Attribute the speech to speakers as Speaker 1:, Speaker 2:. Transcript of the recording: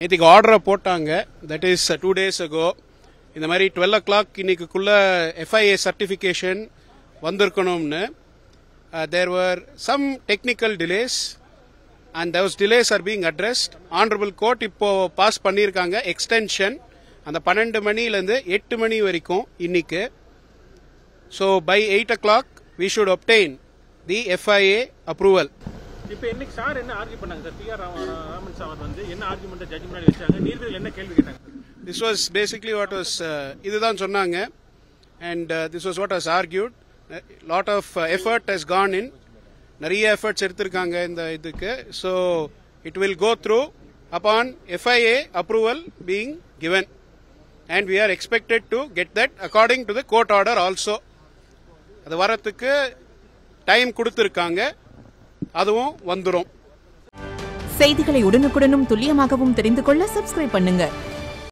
Speaker 1: நேற்றுக்கு ஆர்டரை போட்டாங்க. That is 2 days ago. இந்த மாதிரி 12 o'clock இன்னைக்குள்ள FIA சர்டிஃபிகேஷன் வந்திருக்கணும்னு. There were some technical delays and those delays are being addressed. Honorable Court இப்போ பாஸ் பண்ணியிருக்காங்க எக்ஸ்டென்ஷன் அந்த 12 மணிலேருந்து 8 மணி வரைக்கும் இன்னைக்கு. So by 8 o'clock we should obtain the FIA approval.
Speaker 2: இப்போ இன்னைக்கு சார் என்ன ஆர்கியூ பண்ணாங்க சார்? PR ராமன் சார் வந்து என்ன ஆர்கியூமெண்ட் ஜட்ஜ் முன்னாடி வச்சாங்க? நீதிபதிகள் என்ன கேள்வி கேட்டாங்க?
Speaker 1: This was basically what was இதுதான் சொன்னாங்க and this was what was argued. Lot of effort has gone in. நிறைய efforts எடுத்திருக்காங்க இந்த இதுக்கு. So it will go through upon FIA approval being given and we are expected to get that according to the court order also. அது வரத்துக்கு time கொடுத்திருக்காங்க. அதுவும் வந்துரும்.
Speaker 3: செய்திகளை உடனுக்குடனும் துல்லியமாகவும் தெரிந்து கொள்ள சப்ஸ்கிரைப் பண்ணுங்க.